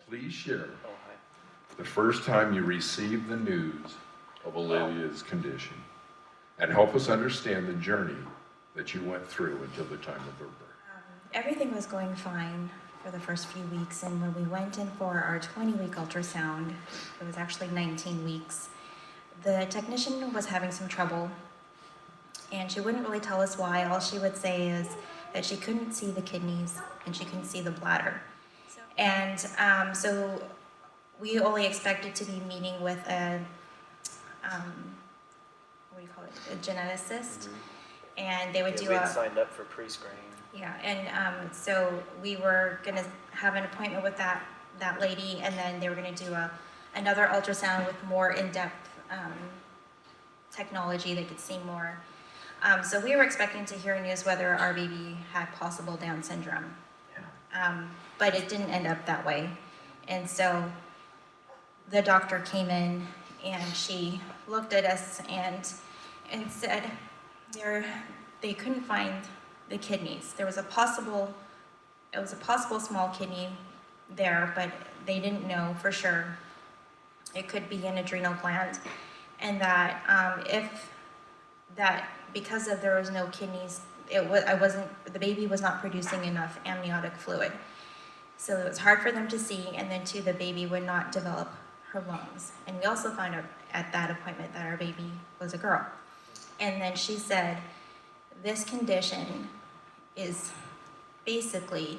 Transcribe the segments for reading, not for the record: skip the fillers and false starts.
Please share the first time you received the news of Olivia's condition and help us understand the journey that you went through until the time of her birth. Everything was going fine for the first few weeks, and when we went in for our 20-week ultrasound, it was actually 19 weeks, the technician was having some trouble, and she wouldn't really tell us why. All she would say is that she couldn't see the kidneys and she couldn't see the bladder. And so we only expected to be meeting with a, what do you call it, a geneticist, and they would do we had signed up for pre-screening. Yeah, and so we were gonna have an appointment with that lady, and then they were gonna do another ultrasound with more in-depth technology. They could see more. So we were expecting to hear news whether our baby had possible Down syndrome. Yeah. But it didn't end up that way. And so the doctor came in and she looked at us and said they couldn't find the kidneys. It was a possible small kidney there, but they didn't know for sure. It could be an adrenal gland, and that because there was no kidneys, the baby was not producing enough amniotic fluid. So it was hard for them to see, and then too, the baby would not develop her lungs. And we also found out at that appointment that our baby was a girl. And then she said, this condition is basically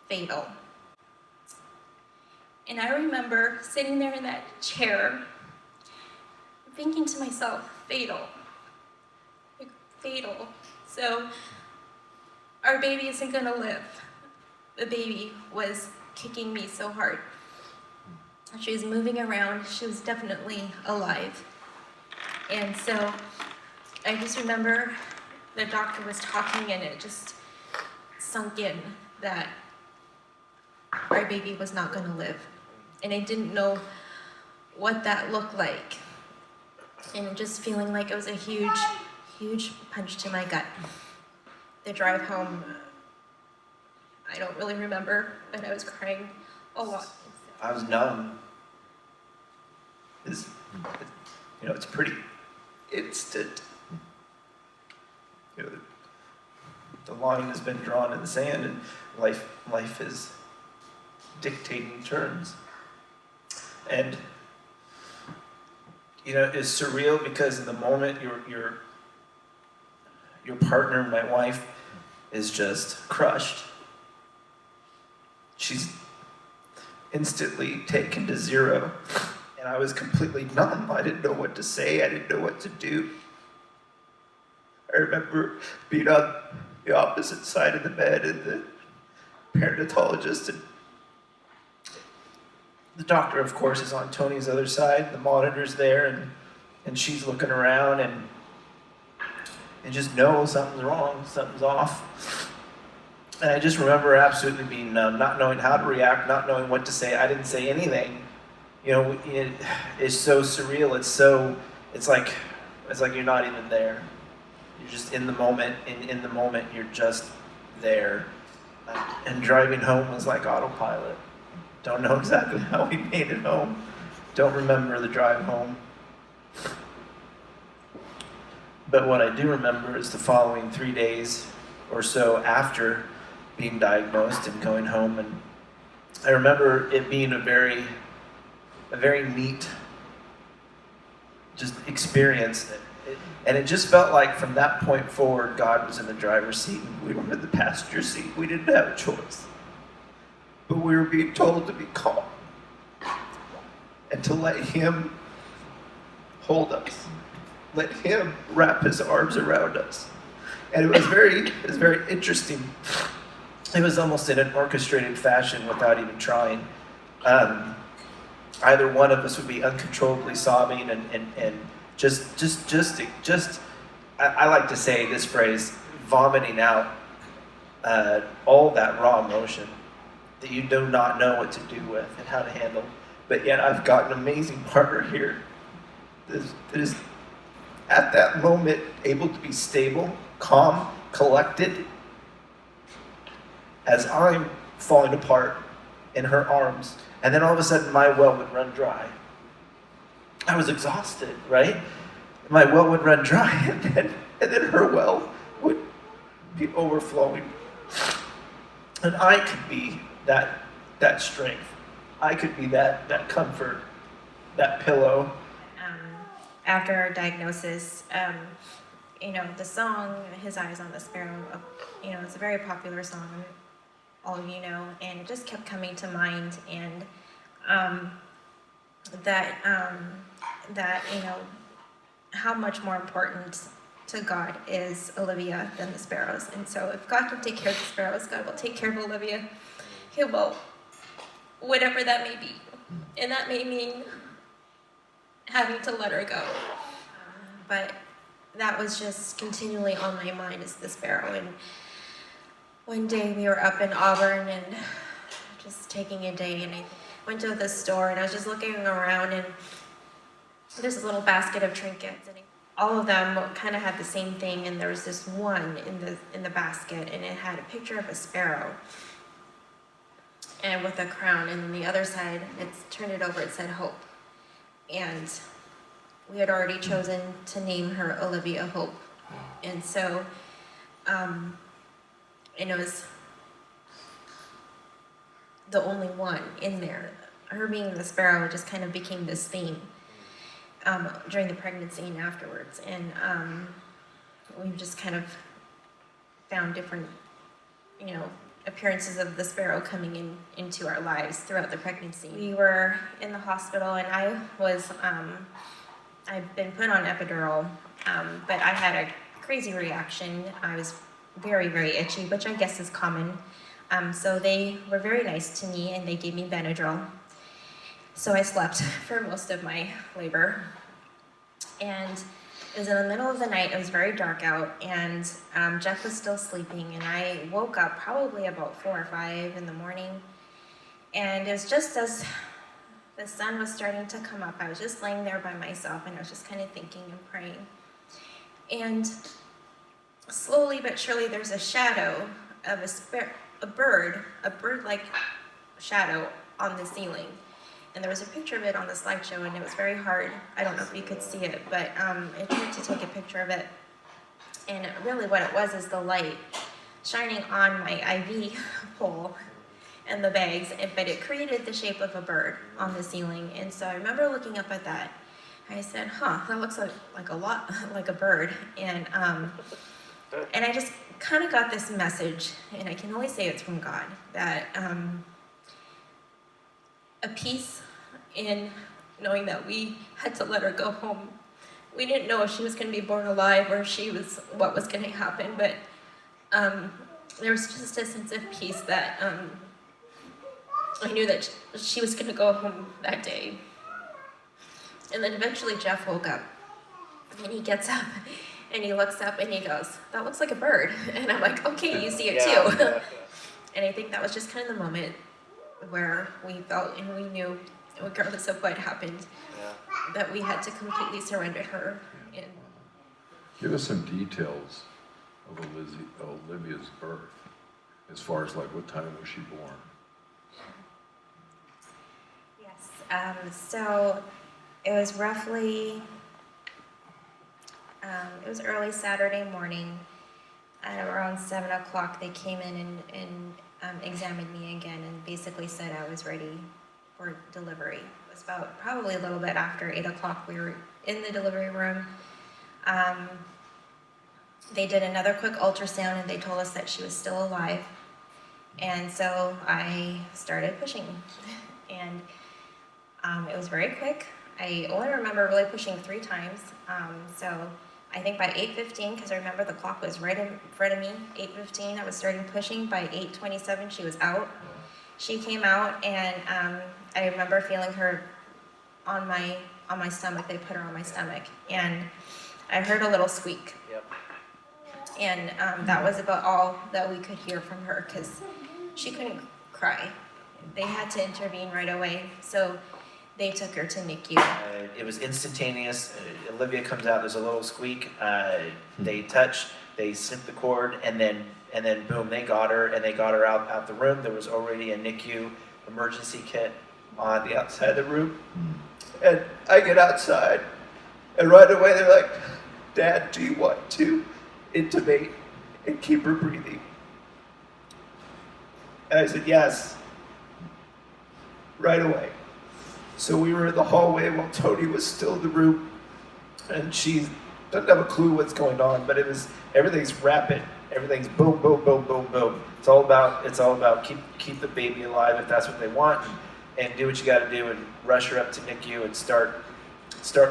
fatal. And I remember sitting there in that chair, thinking to myself, fatal. Like, fatal. So our baby isn't gonna live. The baby was kicking me so hard. She was moving around. She was definitely alive. And so I just remember the doctor was talking, and it just sunk in that our baby was not going to live. And I didn't know what that looked like. And just feeling like it was a huge, huge punch to my gut. The drive home, I don't really remember, but I was crying a lot. I was numb. It's pretty instant. The line has been drawn in the sand, and life is dictating terms. And it's surreal because in the moment your partner, my wife, is just crushed. She's instantly taken to zero, and I was completely numb. I didn't know what to say. I didn't know what to do. I remember being on the opposite side of the bed, and the perinatologist and the doctor, of course, is on Tony's other side. The monitor's there, and she's looking around and just knows something's wrong, something's off. And I just remember absolutely being numb, not knowing how to react, not knowing what to say. I didn't say anything. It's so surreal. It's like you're not even there. You're just in the moment, and in the moment you're just there. And driving home was like autopilot. Don't know exactly how we made it home. Don't remember the drive home. But what I do remember is the following 3 days or so after being diagnosed and going home, and I remember it being a very neat just experience. And it just felt like from that point forward, God was in the driver's seat and we were in the passenger seat. We didn't have a choice. But we were being told to be calm and to let Him hold us. Let Him wrap His arms around us. And it was very interesting. It was almost in an orchestrated fashion without even trying. Either one of us would be uncontrollably sobbing and just I like to say this phrase, vomiting out all that raw emotion that you do not know what to do with and how to handle. But yet I've got an amazing partner here that is at that moment able to be stable, calm, collected, as I'm falling apart in her arms, And then all of a sudden my well would run dry. I was exhausted, right? My well would run dry, and then her well would be overflowing. And I could be that strength. I could be that comfort, that pillow. After our diagnosis, the song "His Eyes on the Sparrow," it's a very popular song, all of you know, and it just kept coming to mind, and that how much more important to God is Olivia than the sparrows. And so if God can take care of the sparrows, God will take care of Olivia. He will, whatever that may be. And that may mean having to let her go. But that was just continually on my mind, is the sparrow. And one day we were up in Auburn and just taking a day, and I went to the store and I was just looking around, and there's this little basket of trinkets, and all of them kind of had the same thing, and there was this one in the basket, and it had a picture of a sparrow and with a crown, and then the other side, it's turned it over, it said Hope. And we had already chosen to name her Olivia Hope. And so and it was the only one in there. Her being the sparrow just kind of became this theme during the pregnancy and afterwards. And we've just kind of found different, appearances of the sparrow coming into our lives throughout the pregnancy. We were in the hospital, and I've been put on epidural, but I had a crazy reaction. I was very, very itchy, which I guess is common. So they were very nice to me, and they gave me Benadryl. So I slept for most of my labor. And it was in the middle of the night, it was very dark out, and Jeff was still sleeping, and I woke up probably about 4 or 5 in the morning. And it was just as the sun was starting to come up, I was just laying there by myself, and I was just kind of thinking and praying. And slowly but surely there's a shadow of a bird-like shadow on the ceiling. And there was a picture of it on the slideshow, and it was very hard. I don't know if you could see it, but I tried to take a picture of it. And really what it was is the light shining on my IV pole and the bags, but it created the shape of a bird on the ceiling. And so I remember looking up at that. I said, that looks like a lot like a bird. And I just kind of got this message, and I can only say it's from God, that a peace in knowing that we had to let her go home. We didn't know if she was going to be born alive or what was going to happen, but there was just a sense of peace that I knew that she was going to go home that day. And then eventually Jeff woke up, and he gets up and he looks up and he goes, "That looks like a bird." And I'm like, "Okay, you see it too." Yeah. And I think that was just kind of the moment where we felt and we knew, regardless of what happened, that we had to completely surrender her. And Give us some details of Olivia's birth, as far as what time was she born? Yes, so it was roughly, it was early Saturday morning. At around 7 o'clock, they came in and examined me again and basically said I was ready for delivery. It was about probably a little bit after 8 o'clock. We were in the delivery room. They did another quick ultrasound, and they told us that she was still alive. And so I started pushing, and it was very quick. I only remember really pushing 3 times. So I think by 8:15, because I remember the clock was right in front of me, 8:15, I was starting pushing. By 8:27, she was out. She came out, and I remember feeling her on my stomach. They put her on my stomach, and I heard a little squeak. Yep. And that was about all that we could hear from her, because she couldn't cry. They had to intervene right away, so they took her to NICU. It was instantaneous. Olivia comes out, there's a little squeak. They touch, they snip the cord, and then boom, they got her, and they got her out the room. There was already a NICU emergency kit on the outside of the room. And I get outside, and right away they're like, Dad, do you want to intubate and keep her breathing? And I said, yes, right away. So we were in the hallway while Tony was still in the room, and she doesn't have a clue what's going on, but everything's rapid. Everything's boom, boom, boom, boom, boom. It's all about keep the baby alive if that's what they want, and do what you got to do, and rush her up to NICU and start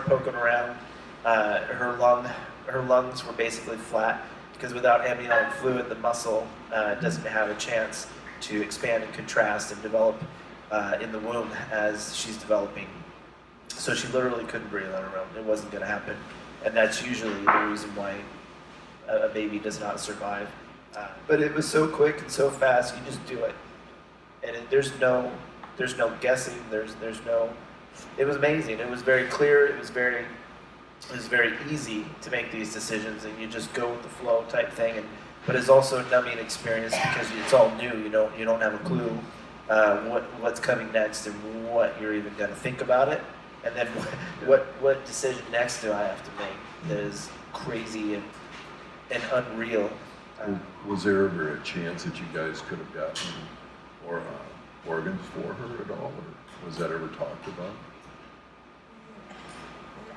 poking around. Her lungs were basically flat because without amniotic fluid, the muscle doesn't have a chance to expand and contrast and develop in the womb as she's developing. So she literally couldn't breathe on her own. It wasn't going to happen, and that's usually the reason why a baby does not survive. But it was so quick and so fast. You just do it, and there's no guessing. There's no. It was amazing. It was very clear. It was very easy to make these decisions, and you just go with the flow type thing. But it's also a numbing experience because it's all new. You don't have a clue what's coming next and what you're even going to think about it, and then what decision next do I have to make that is crazy and unreal. Was there ever a chance that you guys could have gotten organs for her at all, or was that ever talked about?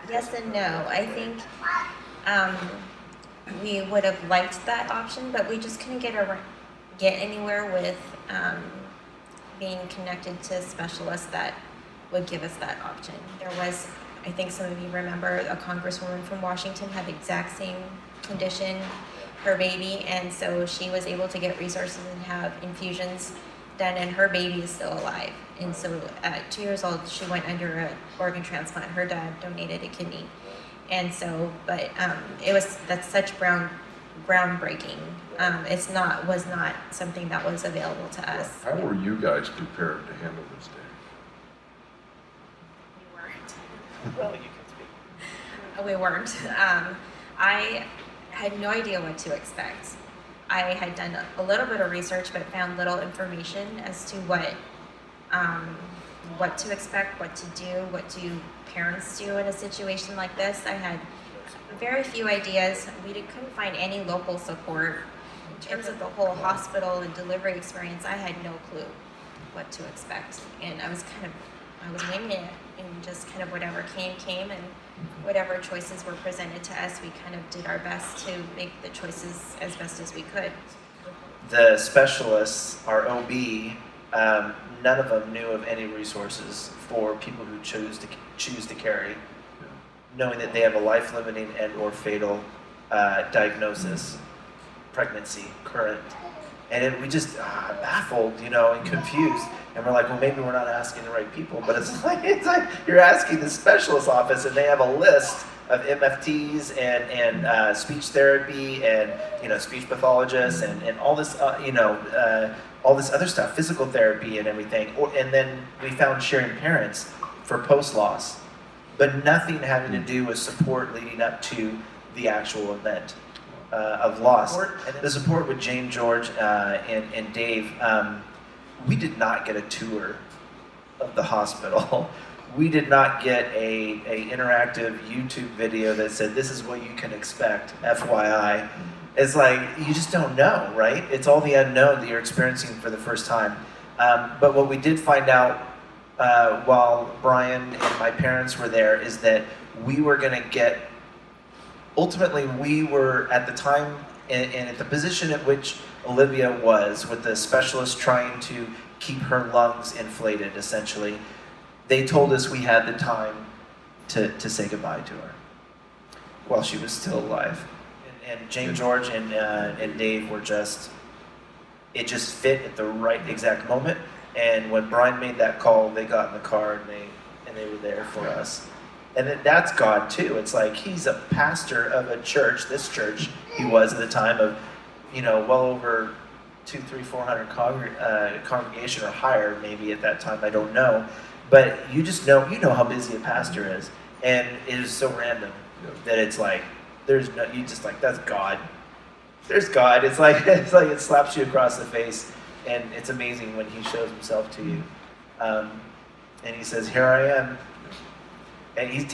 Yes and no. I think we would have liked that option, but we just couldn't get anywhere with being connected to specialists that would give us that option. There was, I think some of you remember, a congresswoman from Washington had the exact same condition, her baby, and so she was able to get resources and have infusions done, and her baby is still alive. And so at 2 years old, she went under an organ transplant. Her dad donated a kidney. And so, but that's such groundbreaking. Was not something that was available to us. How were you guys prepared to handle this day? We weren't. Well, you can speak. We weren't. I had no idea what to expect. I had done a little bit of research, but found little information as to what to expect, what to do, what do parents do in a situation like this. I had very few ideas. Couldn't find any local support. In terms of the whole hospital and delivery experience, I had no clue what to expect. And I was winging it, and just kind of whatever came, and whatever choices were presented to us, we kind of did our best to make the choices as best as we could. The specialists, our OB, none of them knew of any resources for people who choose to carry, knowing that they have a life-limiting and/or fatal diagnosis, pregnancy, current. And we just baffled, and confused. And we're like, well, maybe we're not asking the right people. But it's like you're asking the specialist office, and they have a list of MFTs and speech therapy and speech pathologists and all this all this other stuff, physical therapy and everything. And then we found sharing parents for post-loss, but nothing having to do with support leading up to the actual event of loss. The support with Jane, George, and Dave, we did not get a tour of the hospital. We did not get a interactive YouTube video that said, this is what you can expect, FYI. It's like, you just don't know, right? It's all the unknown that you're experiencing for the first time. But what we did find out while Brian and my parents were there is that we were gonna get, ultimately we were at the time and at the position at which Olivia was, with the specialist trying to keep her lungs inflated, essentially. They told us we had the time to say goodbye to her while she was still alive. And Jane, George, and Dave were it just fit at the right exact moment. And when Brian made that call, they got in the car and they were there for us. And that's God too. It's like he's a pastor of a church, this church he was at the time of, well over 400 congregation or higher maybe at that time, I don't know. But you just know, how busy a pastor is. And it is so random that it's like, that's God. There's God. It's like it slaps you across the face, and it's amazing when he shows himself to you. and he says, "Here I am." And he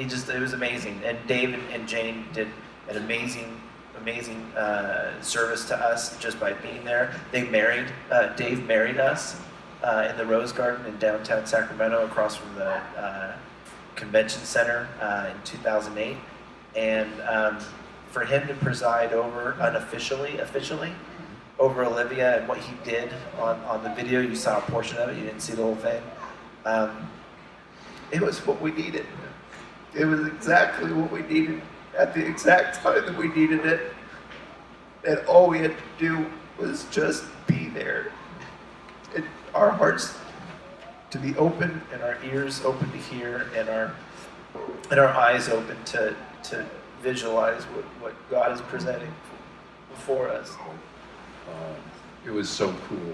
just, it was amazing. And Dave and Jane did an amazing service to us just by being there. Dave married us in the Rose Garden in downtown Sacramento, across from the convention center in 2008. And for him to preside over officially over Olivia, and what he did on the video, you saw a portion of it, you didn't see the whole thing. It was what we needed. It was exactly what we needed at the exact time that we needed it. And all we had to do was just be there. And our hearts to be open, and our ears open to hear, and our eyes open to visualize what God is presenting before us. It was so cool.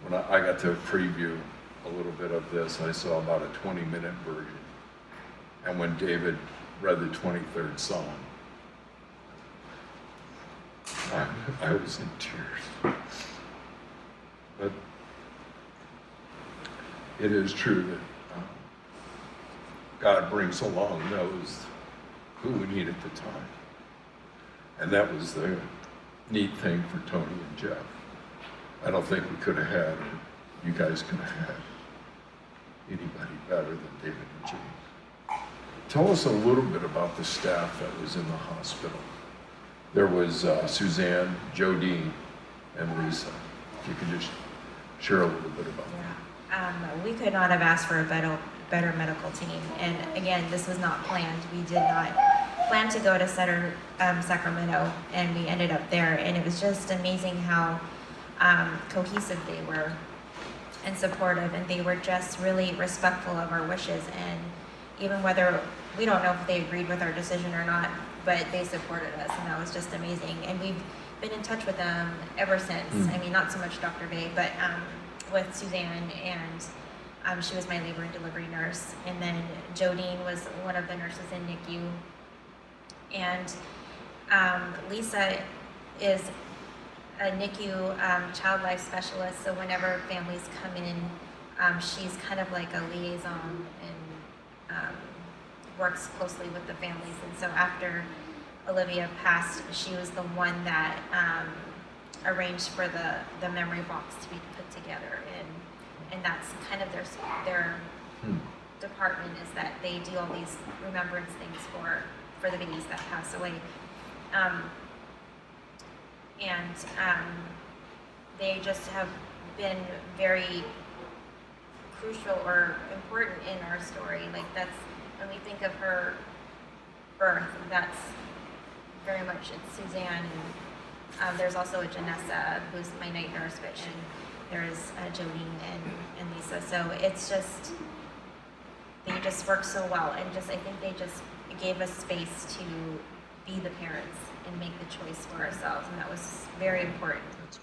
When I got to preview a little bit of this, I saw about a 20-minute version. And when David read the 23rd Psalm, I was in tears. But it is true that God brings along those who we need at the time. And that was the neat thing for Tony and Jeff. I don't think we could have had, or you guys could have had, anybody better than David and Jane. Tell us a little bit about the staff that was in the hospital. There was Suzanne, Jodine, and Lisa. If you could just share a little bit about that. We could not have asked for a better medical team. And again, this was not planned. We did not plan to go to Sacramento, and we ended up there. And it was just amazing how cohesive they were and supportive, and they were just really respectful of our wishes. And even whether, we don't know if they agreed with our decision or not, but they supported us, and that was just amazing. And we've been in touch with them ever since. I mean, not so much Dr. Bay, but with Suzanne, and she was my labor and delivery nurse. And then Jodine was one of the nurses in NICU. And Lisa is a NICU child life specialist, so whenever families come in, she's kind of like a liaison and works closely with the families. And so after Olivia passed, she was the one that arranged for the memory box to be put together, and that's kind of their department, is that they do all these remembrance things for the babies that pass away. They just have been very crucial or important in our story. Like, that's, when we think of her birth, that's very much, it's Suzanne, and there's also a Janessa, who's my night nurse, but there's Jolene and Lisa. So it's just, they just work so well, and just, I think they just gave us space to be the parents and make the choice for ourselves, and that was very important. That's